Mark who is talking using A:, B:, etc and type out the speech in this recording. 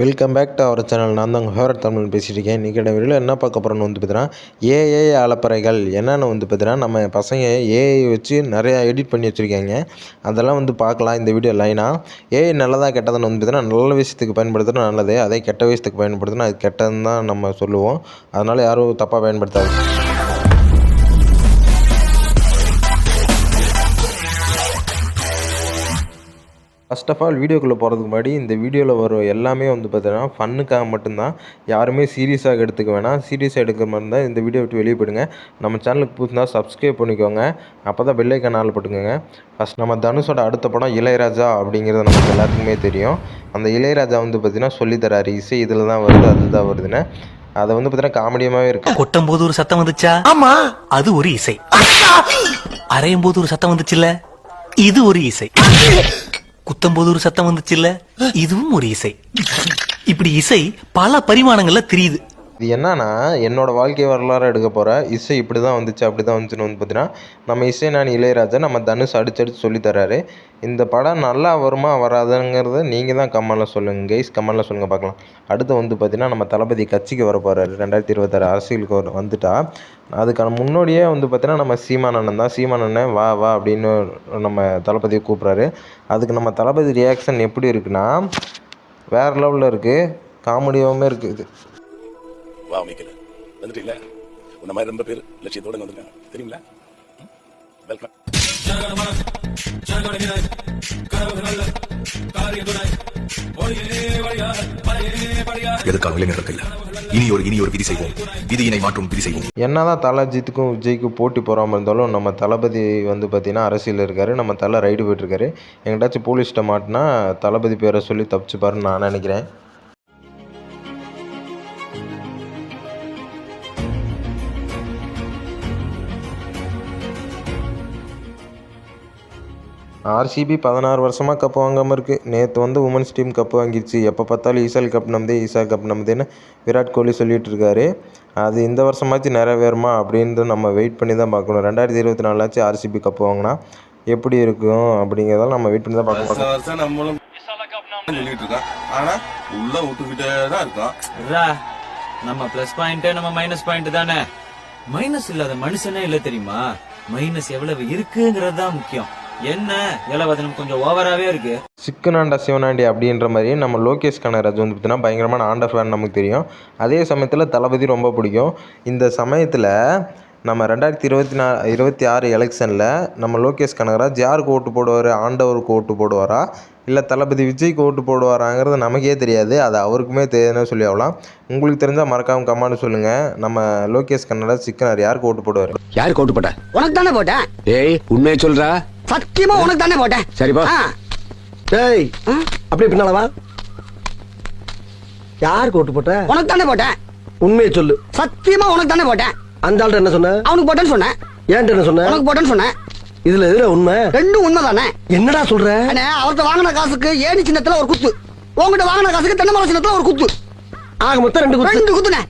A: Welcome back to our channel. நான் தான் உங்கள் ஃபேவரட் தமிழ் பேசிகிட்டு இருக்கேன். இன்றைக்கி வீடியோவில் என்ன பார்க்க போகிறோன்னு பார்த்தீங்கன்னா ஏஐ அலப்பறைகள் என்னென்னு பார்த்தீங்கன்னா நம்ம பசங்க ஏஐ வச்சு நிறையா எடிட் பண்ணி வச்சுருக்காங்க. அதெல்லாம் பார்க்கலாம் இந்த வீடியோ லைனாக. ஏஐ நல்லதாக கெட்டதுன்னு பார்த்தீங்கன்னா நல்ல விஷயத்துக்கு பயன்படுத்துறது நல்லது, அதே கெட்ட விஷயத்துக்கு பயன்படுத்தினா அது கெட்டதுன்னு தான் நம்ம சொல்லுவோம். அதனால் யாரும் தப்பாக பயன்படுத்தாது. ஃபர்ஸ்ட் ஆஃப் ஆல் வீடியோக்குள்ளே போகிறதுக்கு முன்னாடி இந்த வீடியோவில் வரும் எல்லாமே பார்த்தீங்கன்னா ஃபன்னுக்காக மட்டும்தான். யாருமே சீரியஸாக எடுத்துக்க வேணாம். சீரியஸாக எடுக்கிற மாதிரி இருந்தால் இந்த வீடியோ விட்டு வெளியே போயிடுங்க. நம்ம சேனலுக்கு புதுசாக சப்ஸ்கிரைப் பண்ணிக்கோங்க. அப்போ தான் பெல் ஐக்கான் ஆல் போட்டுக்கோங்க. ஃபஸ்ட் நம்ம தனுஷோட அடுத்த படம் இளையராஜா அப்படிங்கிறது நமக்கு எல்லாத்துக்குமே தெரியும். அந்த இளையராஜா பார்த்தீங்கன்னா சொல்லித்தராரு இசை இதில் தான் வருது அதுதான் வருதுன்னு. அதை பார்த்தீங்கன்னா காமெடியாகவே இருக்கு.
B: கொட்டும் போது ஒரு சத்தம் வந்துச்சா? ஆமா, அது ஒரு இசை. அரையும் போது ஒரு சத்தம் வந்துச்சுல்ல, இது ஒரு இசை. குத்தம் போது ஒரு சத்தம் வந்துச்சுல்ல, இதுவும் ஒரு இசை. இப்படி இசை பல பரிமாணங்கள்ல தெரியுது.
A: இது என்னன்னா என்னோட வாழ்க்கை வரலாறு எடுக்க போகிற இசை இப்படி தான் வந்துச்சு அப்படி தான் வந்துச்சுன்னு பார்த்தீங்கன்னா நம்ம இசை நான் இளையராஜா நம்ம தனுஷ் அடிச்சடிச்சு சொல்லித்தராரு. இந்த படம் நல்லா வருமா வராதுங்கிறத நீங்கள் தான் கமெண்டில் சொல்லுங்கள் கைஸ், கமெண்டில் சொல்லுங்கள் பார்க்கலாம். அடுத்து பார்த்தீங்கன்னா நம்ம தளபதி கட்சிக்கு வர போகிறாரு 2026 அரசியலுக்கு வந்துட்டா. அதுக்கான முன்னோடியே பார்த்தீங்கன்னா நம்ம சீமானண்ணன் தான். சீமானண்ணன் வா வா அப்படின்னு நம்ம தளபதியை கூப்பிட்றாரு. அதுக்கு நம்ம தளபதி ரியாக்ஷன் எப்படி இருக்குன்னா வேறு லெவலில் இருக்குது, காமெடியாகவுமே இருக்குது.
C: வா மைக்கேல், வந்துட்டீங்களா? உன்ன மாதிரி ரொம்ப பேர் லட்சியத்தோட வந்திருக்காங்க தெரியுங்களா? வெல்கம். எதுக்காக இளைஞர்கள் இல்ல, இனி ஒரு விதி செய்வோம், விதியினை மாற்றும் விதி செய்வோம்.
A: என்னதான் தலஜித்துக்கும் விஜய்க்கும் போட்டி போகாமல் இருந்தாலும் நம்ம தளபதி பார்த்தீங்கன்னா அரசியல் இருக்காரு. நம்ம தலை ரைடு போயிட்டுருக்காரு. எங்கிட்டாச்சும் போலீஸ்கிட்ட மாட்டினா தளபதி பேரை சொல்லி தப்பிச்சுப்பாருன்னு நான் நினைக்கிறேன். ஆர்சிபி 16 வருஷமாக கப்பு வாங்காமல் இருக்குது. நேற்று உமன்ஸ் டீம் கப்பு வாங்கிடுச்சு. எப்போ பார்த்தாலும் ஈசால் கப் ஈசா கப் நம்பதேன்னு விராட் கோலி சொல்லிகிட்டு இருக்காரு. அது இந்த வருஷமாச்சு நிறைவேறுமா அப்படின்றது நம்ம வெயிட் பண்ணி தான் பார்க்கணும். 2024 ஆர்சிபி கப்பு வாங்கினா எப்படி இருக்கும் அப்படிங்கிறதால நம்ம வெயிட் பண்ணி தான் பார்க்கணும்.
C: நம்மளும் சொல்லிட்டு இருக்கோம், ஆனால் உள்ள விட்டுக்கிட்டே தான் இருக்கோம்.
D: நம்ம பிளஸ் பாயிண்ட் நம்ம மைனஸ் பாயிண்ட் தானே. மைனஸ் இல்லாத மனுஷனே இல்ல தெரியுமா. மைனஸ் எவ்வளவு இருக்குங்கிறது தான் முக்கியம். என்ன இலவசனம் கொஞ்சம் ஓவராகவே இருக்கு.
A: சிக்கனாண்டா சிவனாண்டி அப்படின்ற மாதிரி நம்ம லோகேஷ் கனகராஜ் பார்த்தீங்கன்னா பயங்கரமான ஆண்டர் ஃபேன் நமக்கு தெரியும். அதே சமயத்தில் தளபதி ரொம்ப பிடிக்கும். இந்த சமயத்தில் நம்ம 2026 எலெக்ஷனில் நம்ம லோகேஷ் கனகராஜ் யாருக்கு ஓட்டு போடுவார்? ஆண்டவருக்கு ஓட்டு போடுவாரா இல்லை தளபதி விஜய்க்கு ஓட்டு போடுவாராங்கிறது நமக்கே தெரியாது. அது அவருக்குமே தெரியாதுன்னு சொல்லி ஆகலாம். உங்களுக்கு தெரிஞ்சால் மறக்காமல் கமெண்ட் சொல்லுங்கள். நம்ம லோகேஷ் கனகராஜ் சிக்கனர் யாருக்கு ஓட்டு போடுவார்?
E: யாருக்கு ஓட்டு போட்ட?
F: உனக்கு தானே போட்டேன்.
E: ஏய் உண்மையை சொல்றா?
F: சத்தியமா உனக்கு தானே போட்டேன்.
E: சரிப்பா. ஏய் அப்படியே பின்னாலவா? யாருக்கு ஓட்டு போட்ட?
F: உனக்கு தானே போட்டேன்.
E: உண்மையை சொல்லு.
F: சத்தியமா உனக்கு தானே போட்டேன்.
E: அந்த ஆள்கிட்ட என்ன சொன்ன?
F: அவனுக்கு போட்டேன்னு சொன்னேன்.
E: ஏன்ட்ட என்ன சொன்ன?
F: உனக்கு போட்டேன்னு சொன்னேன்.
E: இதுல எதுல உண்மை?
F: ரெண்டும் உண்மை தானே.
E: என்னடா சொல்ற?
F: அவர்கிட்ட வாங்கின காசுக்கு ஏணி சின்னத்துல ஒரு குத்து, உங்ககிட்ட வாங்கின காசுக்கு தென்னை மரம் சின்னத்துல ஒரு குத்து.
E: ஆக மொத்தம் 2 குத்து.
F: 2 குத்துனே.